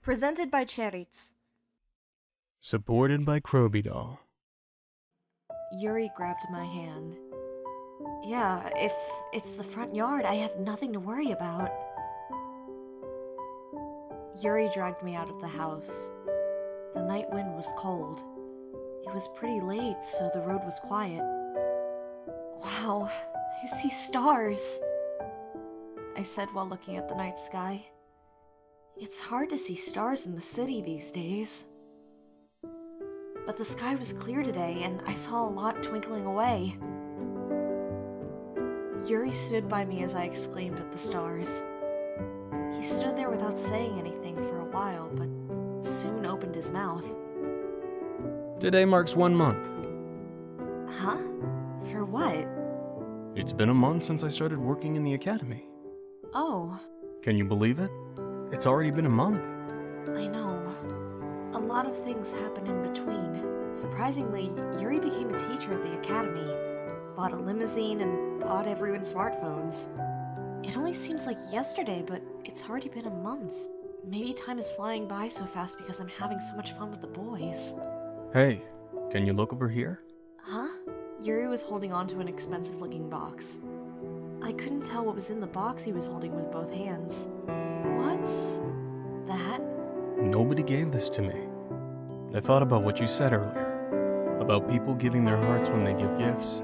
Presented by Cherits. Supported by Krobidol. Yuri grabbed my hand. Yeah, if it's the front yard, I have nothing to worry about. Yuri dragged me out of the house. The night wind was cold. It was pretty late, so the road was quiet. Wow, I see stars, I said while looking at the night sky. It's hard to see stars in the city these days. But the sky was clear today, and I saw a lot twinkling away. Yuri stood by me as I exclaimed at the stars. He stood there without saying anything for a while, but soon opened his mouth. Today marks 1 month. Huh? For what? It's been a month since I started working in the academy. Oh, Can you believe it? It's already been a month. I know. A lot of things happened in between. Surprisingly, Yuri became a teacher at the academy, bought a limousine, and bought everyone smartphones. It only seems like yesterday, but it's already been a month. Maybe time is flying by so fast because I'm having so much fun with the boys. Hey, can you look over here? Huh? Yuri was holding onto an expensive-looking box. I couldn't tell what was in the box he was holding with both hands. What's that? Nobody gave this to me. I thought about what you said earlier. About people giving their hearts when they give gifts.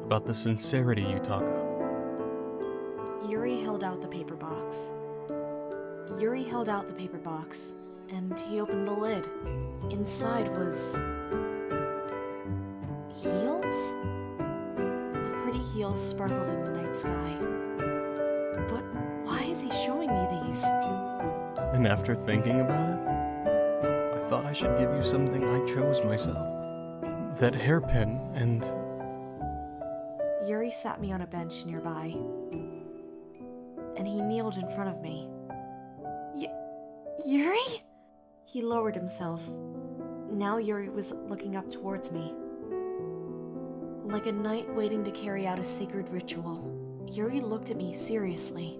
About the sincerity you talk of. Yuri held out the paper box. And he opened the lid. Inside was heels? The pretty heels sparkled in the night sky. But why is he showing me these? And after thinking about it, I thought I should give you something I chose myself. That hairpin and... Yuri sat me on a bench nearby. And he kneeled in front of me. Yuri? He lowered himself. Now Yuri was looking up towards me. Like a knight waiting to carry out a sacred ritual, Yuri looked at me seriously.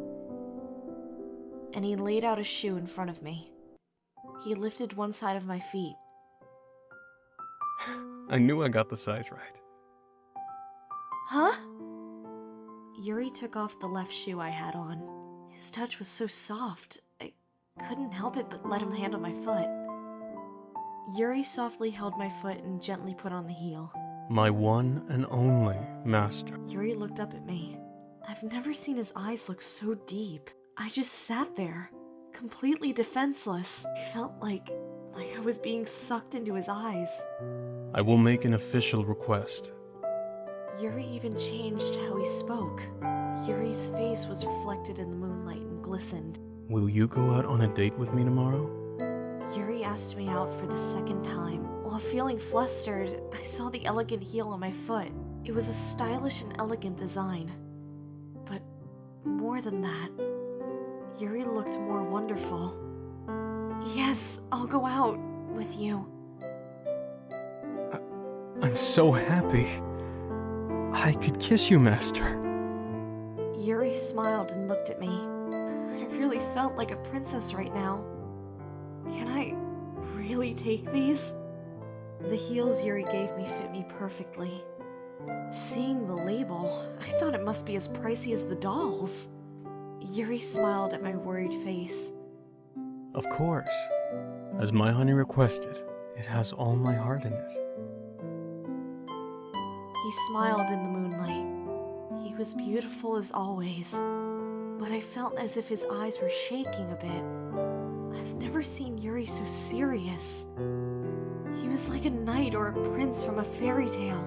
And he laid out a shoe in front of me. He lifted one side of my feet. I knew I got the size right. Huh? Yuri took off the left shoe I had on. His touch was so soft, I couldn't help it but let him handle my foot. Yuri softly held my foot and gently put on the heel. My one and only master. Yuri looked up at me. I've never seen his eyes look so deep. I just sat there, completely defenseless. I felt like I was being sucked into his eyes. I will make an official request. Yuri even changed how he spoke. Yuri's face was reflected in the moonlight and glistened. Will you go out on a date with me tomorrow? Yuri asked me out for the second time. While feeling flustered, I saw the elegant heel on my foot. It was a stylish and elegant design. But more than that, Yuri looked more wonderful. Yes, I'll go out with you. I'm so happy. I could kiss you, Master. Yuri smiled and looked at me. I really felt like a princess right now. Can I really take these? The heels Yuri gave me fit me perfectly. Seeing the label, I thought it must be as pricey as the dolls. Yuri smiled at my worried face. Of course. As my honey requested, it has all my heart in it. He smiled in the moonlight. He was beautiful as always, but I felt as if his eyes were shaking a bit. I've never seen Yuri so serious. He was like a knight or a prince from a fairy tale.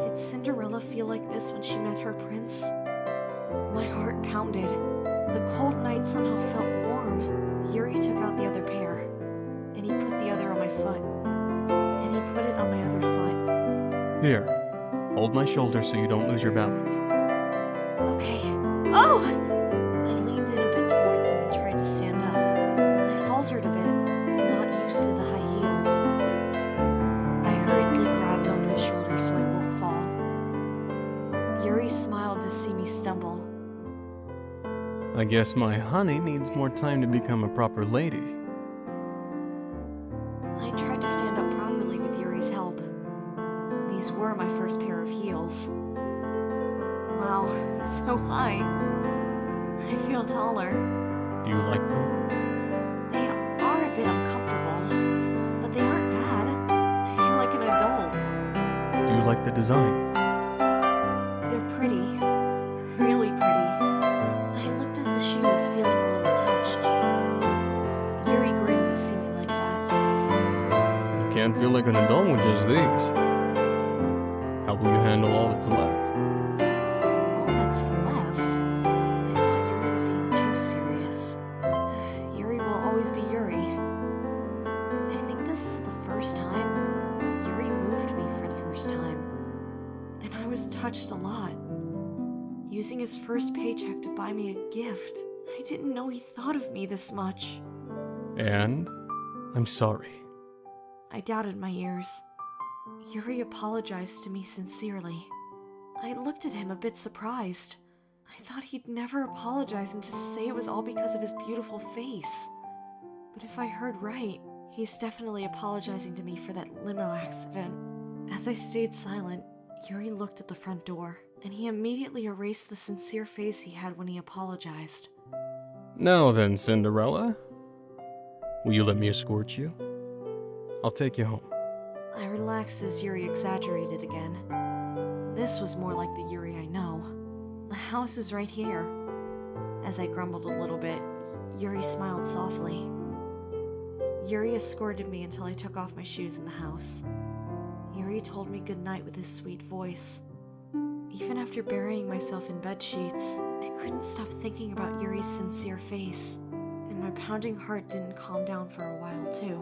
Did Cinderella feel like this when she met her prince? My heart pounded. The cold night somehow felt warm. Yuri took out the other pair, and he put the other on my foot, and he put it on my other foot. Here, hold my shoulder so you don't lose your balance. Okay. Oh! I leaned in a bit towards him and tried to stand up. I faltered a bit, not used to the high heels. I hurriedly grabbed onto his shoulder so I won't fall. Yuri smiled to see me stumble. I guess my honey needs more time to become a proper lady. I tried to stand up properly with Yuri's help. These were my first pair of heels. Wow, so high. I feel taller. Do you like them? They are a bit uncomfortable, but they aren't bad. I feel like an adult. Do you like the design? They're pretty. Really pretty. I looked at the shoes, feeling a little touched. Yuri grinned to see me like that. You can't feel like an adult with just these. How will you handle all that's left? All that's left? I thought Yuri was being too serious. Yuri will always be Yuri. I think this is the first time Yuri moved me for the first time. And I was touched a lot. Using his first paycheck to buy me a gift. I didn't know he thought of me this much. And I'm sorry. I doubted my ears. Yuri apologized to me sincerely. I looked at him a bit surprised. I thought he'd never apologize and just say it was all because of his beautiful face. But if I heard right, he's definitely apologizing to me for that limo accident. As I stayed silent, Yuri looked at the front door, and he immediately erased the sincere face he had when he apologized. Now then, Cinderella. Will you let me escort you? I'll take you home. I relaxed as Yuri exaggerated again. This was more like the Yuri I know. The house is right here. As I grumbled a little bit, Yuri smiled softly. Yuri escorted me until I took off my shoes in the house. Yuri told me goodnight with his sweet voice. Even after burying myself in bed sheets, I couldn't stop thinking about Yuri's sincere face, and my pounding heart didn't calm down for a while too.